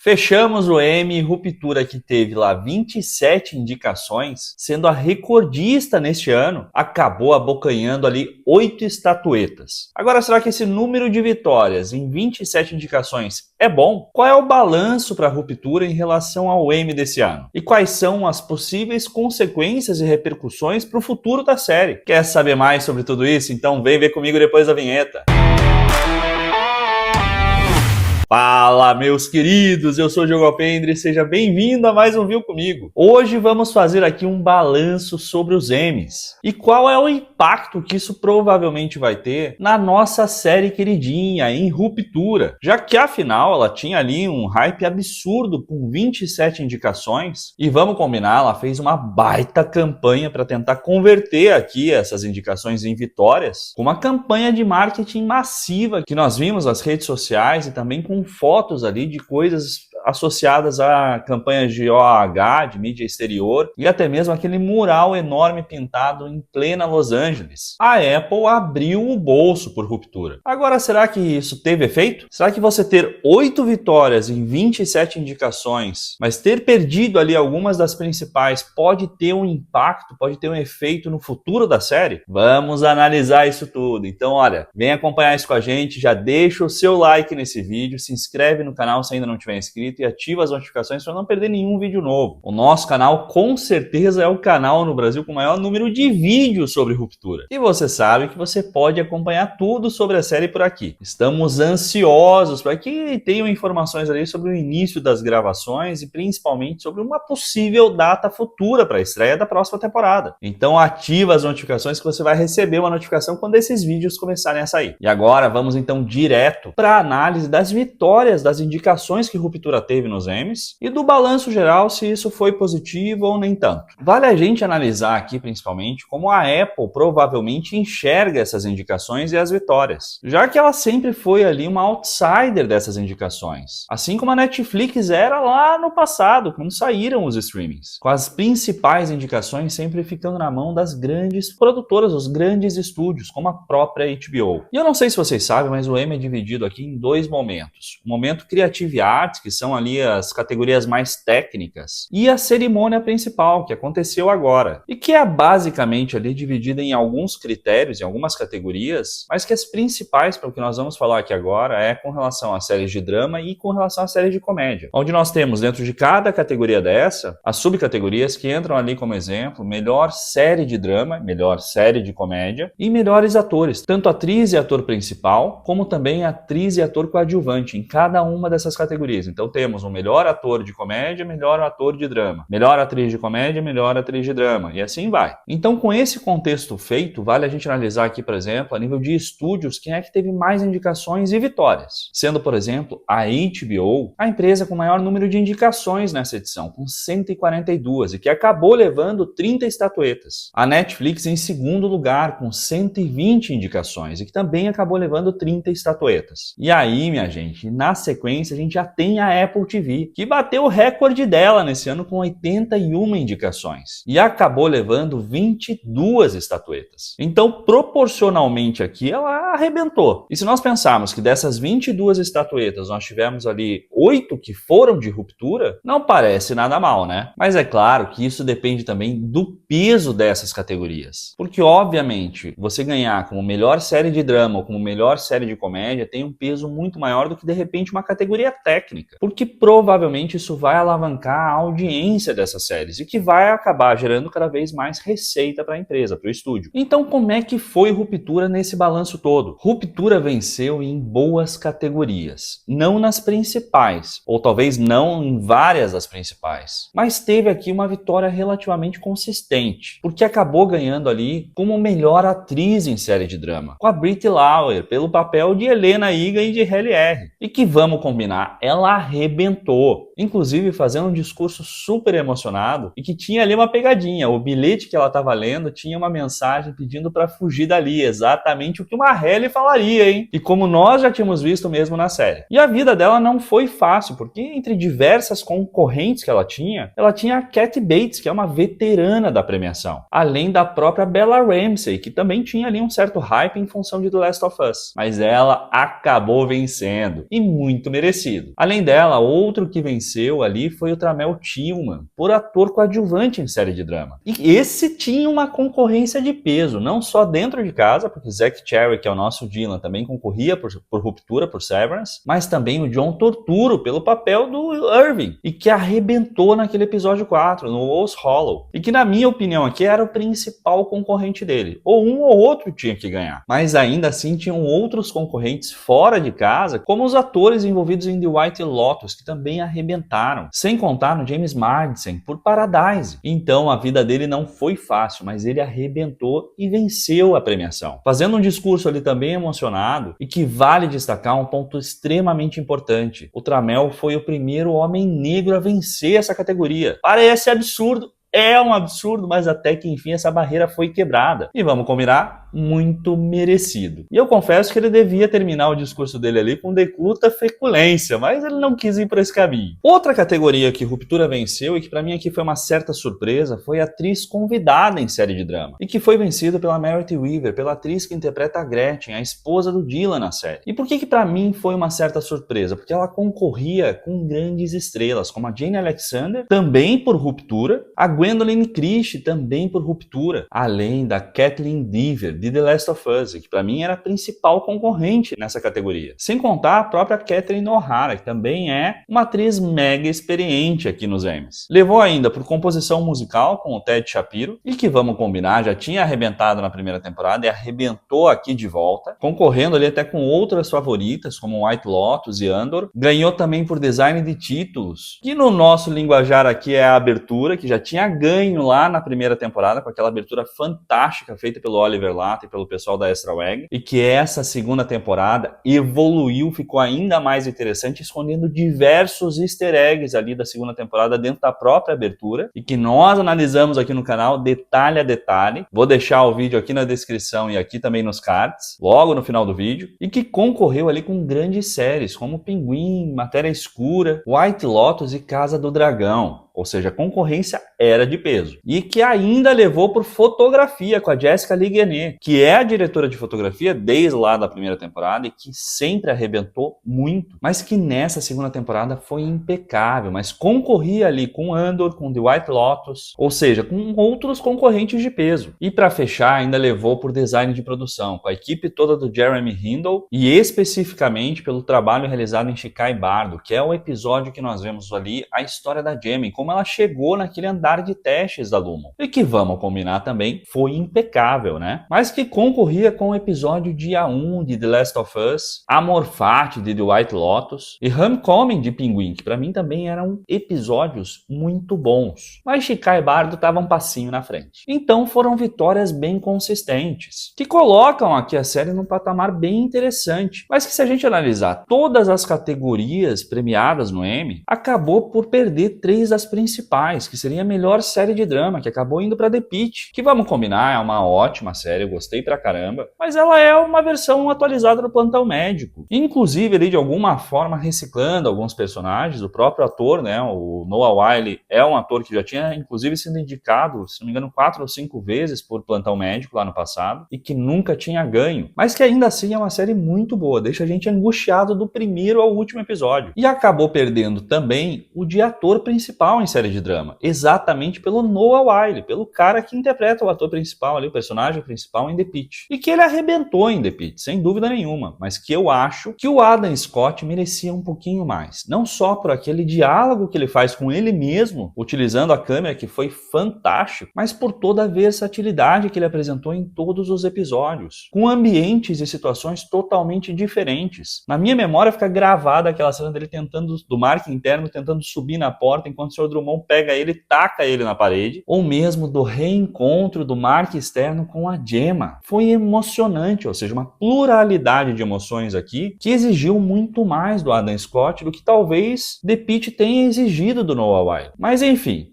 Fechamos o M Ruptura, que teve lá 27 indicações, sendo a recordista neste ano, acabou abocanhando ali 8 estatuetas. Agora, será que esse número de vitórias em 27 indicações é bom? Qual é o balanço para a Ruptura em relação ao M desse ano? E quais são as possíveis consequências e repercussões para o futuro da série? Quer saber mais sobre tudo isso? Então vem ver comigo depois da vinheta. Fala, meus queridos, eu sou o Diogo Alpendre e seja bem-vindo a mais um Viu Comigo. Hoje vamos fazer aqui um balanço sobre os Emmys e qual é o impacto que isso provavelmente vai ter na nossa série queridinha, em Ruptura, já que afinal ela tinha ali um hype absurdo com 27 indicações e vamos combinar, ela fez uma baita campanha para tentar converter aqui essas indicações em vitórias, com uma campanha de marketing massiva que nós vimos nas redes sociais e também com fotos ali de coisas associadas a campanhas de OAH, de mídia exterior, e até mesmo aquele mural enorme pintado em plena Los Angeles. A Apple abriu o bolso por Ruptura. Agora, será que isso teve efeito? Será que você ter 8 vitórias em 27 indicações, mas ter perdido ali algumas das principais, pode ter um impacto, pode ter um efeito no futuro da série? Vamos analisar isso tudo. Então, olha, vem acompanhar isso com a gente, já deixa o seu like nesse vídeo, se inscreve no canal se ainda não tiver inscrito e ativa as notificações para não perder nenhum vídeo novo. O nosso canal com certeza é o canal no Brasil com o maior número de vídeos sobre Ruptura. E você sabe que você pode acompanhar tudo sobre a série por aqui. Estamos ansiosos para que tenham informações ali sobre o início das gravações e principalmente sobre uma possível data futura para a estreia da próxima temporada. Então ativa as notificações que você vai receber uma notificação quando esses vídeos começarem a sair. E agora vamos então direto para a análise das vitórias das indicações que Ruptura teve nos Emmys e do balanço geral, se isso foi positivo ou nem tanto. Vale a gente analisar aqui principalmente como a Apple provavelmente enxerga essas indicações e as vitórias, já que ela sempre foi ali uma outsider dessas indicações, assim como a Netflix era lá no passado, quando saíram os streamings, com as principais indicações sempre ficando na mão das grandes produtoras, os grandes estúdios, como a própria HBO. E eu não sei se vocês sabem, mas o Emmy é dividido aqui em dois momentos. O momento Creative Arts, que são ali as categorias mais técnicas, e a cerimônia principal, que aconteceu agora, e que é basicamente ali dividida em alguns critérios, em algumas categorias, mas que as principais, para o que nós vamos falar aqui agora, é com relação às séries de drama e com relação às séries de comédia, onde nós temos dentro de cada categoria dessa, as subcategorias que entram ali como exemplo, melhor série de drama, melhor série de comédia e melhores atores, tanto atriz e ator principal, como também atriz e ator coadjuvante em cada uma dessas categorias. Então temos um melhor ator de comédia, melhor ator de drama, melhor atriz de comédia, melhor atriz de drama, e assim vai. Então, com esse contexto feito, vale a gente analisar aqui, por exemplo, a nível de estúdios, quem é que teve mais indicações e vitórias, sendo, por exemplo, a HBO, a empresa com maior número de indicações nessa edição, com 142, e que acabou levando 30 estatuetas. A Netflix em segundo lugar, com 120 indicações, e que também acabou levando 30 estatuetas. E aí, minha gente, na sequência, a gente já tem a Apple TV, que bateu o recorde dela nesse ano com 81 indicações e acabou levando 22 estatuetas. Então, proporcionalmente aqui, ela arrebentou. E se nós pensarmos que dessas 22 estatuetas nós tivemos ali 8 que foram de Ruptura, não parece nada mal, né? Mas é claro que isso depende também do peso dessas categorias. Porque, obviamente, você ganhar como melhor série de drama ou como melhor série de comédia tem um peso muito maior do que, de repente, uma categoria técnica, porque provavelmente isso vai alavancar a audiência dessas séries e que vai acabar gerando cada vez mais receita para a empresa, para o estúdio. Então, como é que foi Ruptura nesse balanço todo? Ruptura venceu em boas categorias, não nas principais, ou talvez não em várias das principais, mas teve aqui uma vitória relativamente consistente, porque acabou ganhando ali como melhor atriz em série de drama, com a Brit Lauer, pelo papel de Helena Egan e de Halle R. E que, vamos combinar, ela arrebentou, inclusive fazendo um discurso super emocionado e que tinha ali uma pegadinha. O bilhete que ela estava lendo tinha uma mensagem pedindo para fugir dali, exatamente o que uma Halle falaria, hein? E como nós já tínhamos visto mesmo na série. E a vida dela não foi fácil, porque entre diversas concorrentes que ela tinha a Kathy Bates, que é uma veterana da premiação, além da própria Bella Ramsey, que também tinha ali um certo hype em função de The Last of Us. Mas ela acabou vencendo, e muito merecido. Além dela, outro que venceu ali foi o Tramel Tillman, por ator coadjuvante em série de drama. E esse tinha uma concorrência de peso, não só dentro de casa, porque Zach Cherry, que é o nosso Dylan, também concorria por Ruptura, por Severance, mas também o John Turturro pelo papel do Irving, e que arrebentou naquele episódio 4, no Oz Hollow, e que na minha opinião aqui era o principal concorrente dele, ou um ou outro tinha que ganhar, mas ainda assim tinham outros concorrentes fora de casa, como os atores envolvidos em The White Lotus, que também arrebentaram, sem contar no James Marsden por Paradise. Então a vida dele não foi fácil, mas ele arrebentou e venceu a premiação, fazendo um discurso ali também emocionado, e que vale destacar um ponto extremamente importante: o Tramel foi o primeiro homem negro a vencer essa categoria. Parece absurdo, é um absurdo, mas até que enfim essa barreira foi quebrada. E vamos combinar, muito merecido. E eu confesso que ele devia terminar o discurso dele ali com decluta feculência, mas ele não quis ir por esse caminho. Outra categoria que Ruptura venceu e que pra mim aqui foi uma certa surpresa foi a atriz convidada em série de drama, e que foi vencida pela Meredith Weaver, pela atriz que interpreta a Gretchen, a esposa do Dylan na série. E por que pra mim foi uma certa surpresa? Porque ela concorria com grandes estrelas, como a Jane Alexander, também por Ruptura, a Gwendoline Christie, também por Ruptura, além da Kathleen Dever, de The Last of Us, que pra mim era a principal concorrente nessa categoria. Sem contar a própria Catherine O'Hara, que também é uma atriz mega experiente aqui nos Emmys. Levou ainda por composição musical com o Ted Shapiro, e que vamos combinar, já tinha arrebentado na primeira temporada e arrebentou aqui de volta, concorrendo ali até com outras favoritas, como White Lotus e Andor. Ganhou também por design de títulos, que no nosso linguajar aqui é a abertura, que já tinha ganho lá na primeira temporada, com aquela abertura fantástica feita pelo Oliver Latt e pelo pessoal da Extra Wag, e que essa segunda temporada evoluiu, ficou ainda mais interessante, escondendo diversos easter eggs ali da segunda temporada dentro da própria abertura, e que nós analisamos aqui no canal detalhe a detalhe. Vou deixar o vídeo aqui na descrição e aqui também nos cards, logo no final do vídeo, e que concorreu ali com grandes séries como Pinguim, Matéria Escura, White Lotus e Casa do Dragão. Ou seja, a concorrência era de peso. E que ainda levou por fotografia com a Jessica Ligonier, que é a diretora de fotografia desde lá da primeira temporada e que sempre arrebentou muito, mas que nessa segunda temporada foi impecável, mas concorria ali com Andor, com The White Lotus, ou seja, com outros concorrentes de peso. E para fechar, ainda levou por design de produção, com a equipe toda do Jeremy Hindle e especificamente pelo trabalho realizado em Shikai Bardo, que é o episódio que nós vemos ali a história da Jamie, como ela chegou naquele andar de testes da Lumon. E que, vamos combinar também, foi impecável, né? Mas que concorria com o episódio Dia 1 de The Last of Us, Amor Fati de The White Lotus e Homecoming de Pinguim, que pra mim também eram episódios muito bons. Mas Shikai Bardo estava um passinho na frente. Então foram vitórias bem consistentes, que colocam aqui a série num patamar bem interessante, mas que se a gente analisar todas as categorias premiadas no Emmy, acabou por perder 3 das principais, que seria a melhor série de drama, que acabou indo pra The Pitt, que vamos combinar, é uma ótima série, eu gostei pra caramba, mas ela é uma versão atualizada do Plantão Médico, inclusive ali de alguma forma reciclando alguns personagens. O próprio ator, né, o Noah Wyle, é um ator que já tinha inclusive sido indicado, se não me engano, 4 ou 5 vezes por Plantão Médico lá no passado, e que nunca tinha ganho, mas que ainda assim é uma série muito boa, deixa a gente angustiado do primeiro ao último episódio. E acabou perdendo também o de ator principal em série de drama, exatamente pelo Noah Wyle, pelo cara que interpreta o ator principal ali, o personagem principal em The Pitt, e que ele arrebentou em The Pitt, sem dúvida nenhuma, mas que eu acho que o Adam Scott merecia um pouquinho mais, não só por aquele diálogo que ele faz com ele mesmo, utilizando a câmera, que foi fantástico, mas por toda a versatilidade que ele apresentou em todos os episódios, com ambientes e situações totalmente diferentes. Na minha memória fica gravada aquela cena dele tentando, do Mark interno, tentando subir na porta enquanto o Sr. Drummond pega ele e taca ele na parede, ou mesmo do reencontro do Mark externo com a Gemma. Foi emocionante, ou seja, uma pluralidade de emoções aqui que exigiu muito mais do Adam Scott do que talvez The Pitt tenha exigido do Noah Wyle. Mas enfim,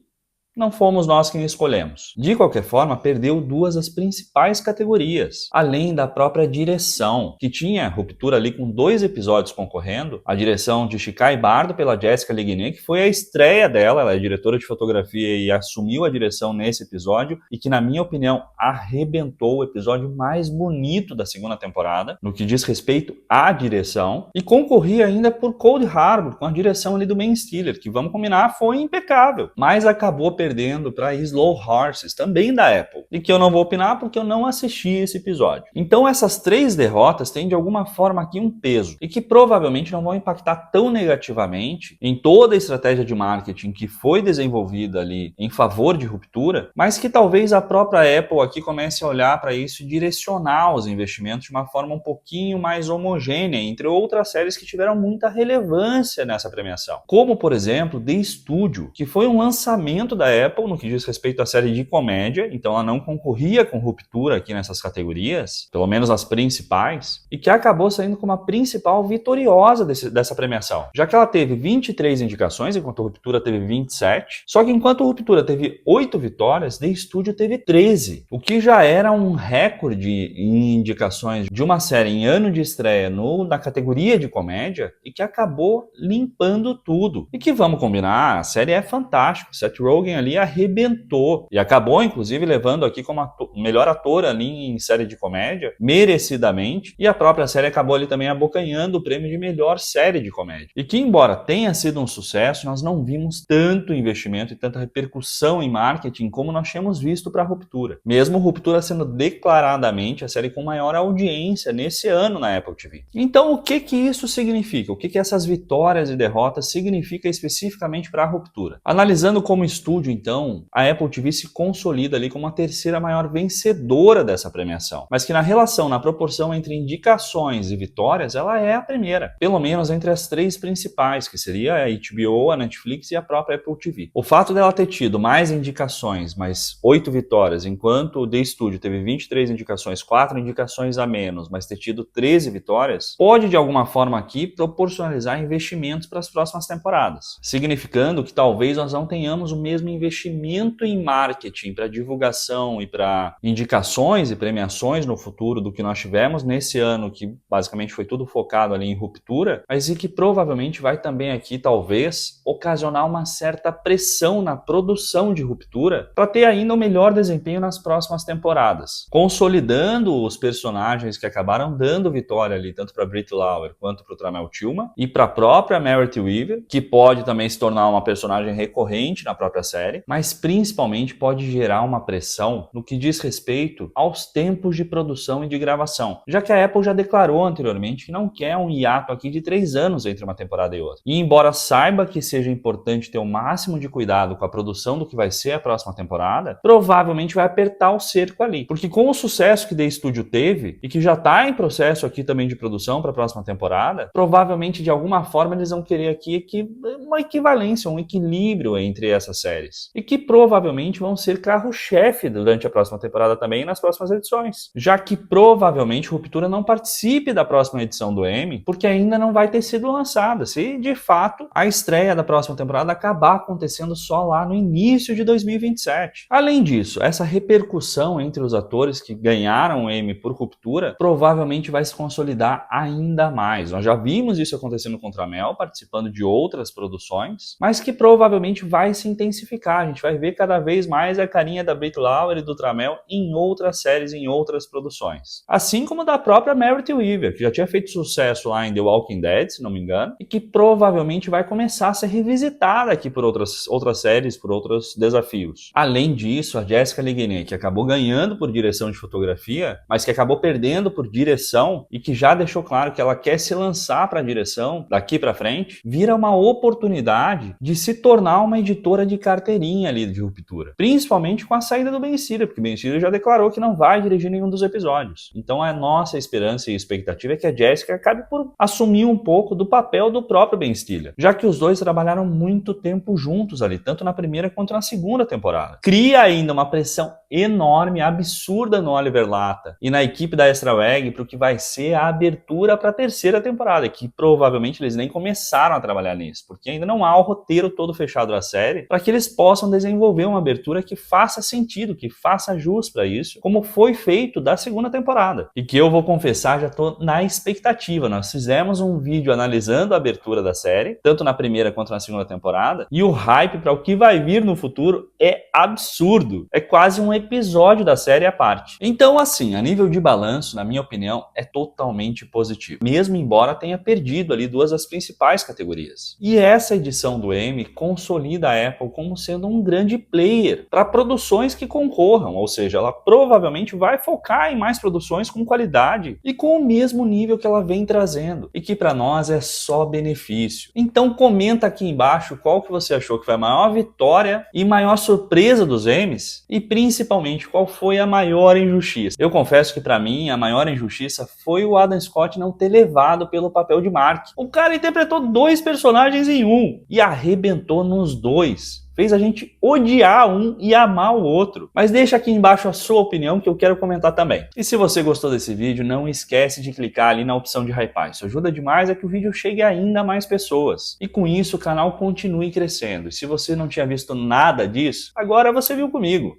não fomos nós quem escolhemos. De qualquer forma, perdeu duas das principais categorias, além da própria direção, que tinha Ruptura ali com 2 episódios concorrendo, a direção de Chikai Bardo pela Jessica Lignet, que foi a estreia dela, ela é diretora de fotografia e assumiu a direção nesse episódio, e que na minha opinião arrebentou, o episódio mais bonito da segunda temporada, no que diz respeito à direção, e concorria ainda por Cold Harbor, com a direção ali do Ben Stiller, que vamos combinar foi impecável, mas acabou perdendo para Slow Horses, também da Apple, e que eu não vou opinar porque eu não assisti esse episódio. Então essas 3 derrotas têm de alguma forma aqui um peso, e que provavelmente não vão impactar tão negativamente em toda a estratégia de marketing que foi desenvolvida ali em favor de Ruptura, mas que talvez a própria Apple aqui comece a olhar para isso e direcionar os investimentos de uma forma um pouquinho mais homogênea, entre outras séries que tiveram muita relevância nessa premiação, como por exemplo The Studio, que foi um lançamento da Apple no que diz respeito à série de comédia, então ela não concorria com Ruptura aqui nessas categorias, pelo menos as principais, e que acabou saindo como a principal vitoriosa dessa premiação, já que ela teve 23 indicações, enquanto Ruptura teve 27, só que enquanto Ruptura teve 8 vitórias, The Studio teve 13, o que já era um recorde em indicações de uma série em ano de estreia na categoria de comédia, e que acabou limpando tudo. E que vamos combinar, a série é fantástica, Seth Rogen ali arrebentou, e acabou inclusive levando aqui como melhor ator ali em série de comédia, merecidamente, e a própria série acabou ali também abocanhando o prêmio de melhor série de comédia. E que embora tenha sido um sucesso, nós não vimos tanto investimento e tanta repercussão em marketing como nós tínhamos visto para Ruptura. Mesmo Ruptura sendo declaradamente a série com maior audiência nesse ano na Apple TV. Então o que isso significa? O que essas vitórias e derrotas significa especificamente para a Ruptura? Analisando como estúdio, então, a Apple TV se consolida ali como a terceira maior vencedora dessa premiação, mas que na relação, na proporção entre indicações e vitórias, ela é a primeira, pelo menos entre as 3 principais, que seria a HBO, a Netflix e a própria Apple TV. O fato dela ter tido mais indicações, mais 8 vitórias, enquanto o The Studio teve 23 indicações, 4 indicações a menos, mas ter tido 13 vitórias, pode de alguma forma aqui proporcionalizar investimentos para as próximas temporadas, significando que talvez nós não tenhamos o mesmo investimento em marketing para divulgação e para indicações e premiações no futuro do que nós tivemos nesse ano, que basicamente foi tudo focado ali em Ruptura, mas e que provavelmente vai também aqui talvez ocasionar uma certa pressão na produção de Ruptura para ter ainda o melhor desempenho nas próximas temporadas, consolidando os personagens que acabaram dando vitória ali tanto para Brit Lauer quanto para o Tramel Tillman e para a própria Meredith Weaver, que pode também se tornar uma personagem recorrente na própria série, mas principalmente pode gerar uma pressão no que diz respeito aos tempos de produção e de gravação, já que a Apple já declarou anteriormente que não quer um hiato aqui de 3 anos entre uma temporada e outra. E embora saiba que seja importante ter o máximo de cuidado com a produção do que vai ser a próxima temporada, provavelmente vai apertar o cerco ali, porque com o sucesso que The Studio teve e que já está em processo aqui também de produção para a próxima temporada, provavelmente de alguma forma eles vão querer aqui uma equivalência, um equilíbrio entre essas séries, e que provavelmente vão ser carro-chefe durante a próxima temporada também e nas próximas edições, já que provavelmente Ruptura não participe da próxima edição do Emmy, porque ainda não vai ter sido lançada, se de fato a estreia da próxima temporada acabar acontecendo só lá no início de 2027. Além disso, essa repercussão entre os atores que ganharam o Emmy por Ruptura provavelmente vai se consolidar ainda mais. Nós já vimos isso acontecendo com Tramel, participando de outras produções, mas que provavelmente vai se intensificar. A gente vai ver cada vez mais a carinha da Brit Lauer e do Tramel em outras séries, em outras produções. Assim como da própria Meredith Weaver, que já tinha feito sucesso lá em The Walking Dead, se não me engano, e que provavelmente vai começar a ser revisitada aqui por outras séries, por outros desafios. Além disso, a Jessica Lignet, que acabou ganhando por direção de fotografia, mas que acabou perdendo por direção e que já deixou claro que ela quer se lançar para a direção daqui para frente, vira uma oportunidade de se tornar uma editora de carteirinha ali de Ruptura. Principalmente com a saída do Ben Stiller, porque Ben Stiller já declarou que não vai dirigir nenhum dos episódios. Então a nossa esperança e expectativa é que a Jessica acabe por assumir um pouco do papel do próprio Ben Stiller, já que os dois trabalharam muito tempo juntos ali, tanto na primeira quanto na segunda temporada. Cria ainda uma pressão enorme, absurda no Oliver Lata e na equipe da Extra Wag para o que vai ser a abertura para a terceira temporada, que provavelmente eles nem começaram a trabalhar nisso, porque ainda não há o roteiro todo fechado da série para que eles possam desenvolver uma abertura que faça sentido, que faça jus para isso, como foi feito da segunda temporada. E que eu vou confessar, já tô na expectativa. Nós fizemos um vídeo analisando a abertura da série, tanto na primeira quanto na segunda temporada, e o hype para o que vai vir no futuro é absurdo. É quase um episódio da série à parte. Então, assim, a nível de balanço, na minha opinião, é totalmente positivo, mesmo embora tenha perdido ali duas das principais categorias. E essa edição do Emmy consolida a Apple como sendo um grande player para produções que concorram, ou seja, ela provavelmente vai focar em mais produções com qualidade e com o mesmo nível que ela vem trazendo, e que para nós é só benefício. Então comenta aqui embaixo qual que você achou que foi a maior vitória e maior surpresa dos Emmys, e principalmente qual foi a maior injustiça. Eu confesso que para mim a maior injustiça foi o Adam Scott não ter levado pelo papel de Mark. O cara interpretou dois personagens em um e arrebentou nos dois. Fez a gente odiar um e amar o outro. Mas deixa aqui embaixo a sua opinião que eu quero comentar também. E se você gostou desse vídeo, não esquece de clicar ali na opção de hypar. Isso ajuda demais a que o vídeo chegue a ainda mais pessoas. E com isso o canal continue crescendo. E se você não tinha visto nada disso, agora você viu comigo.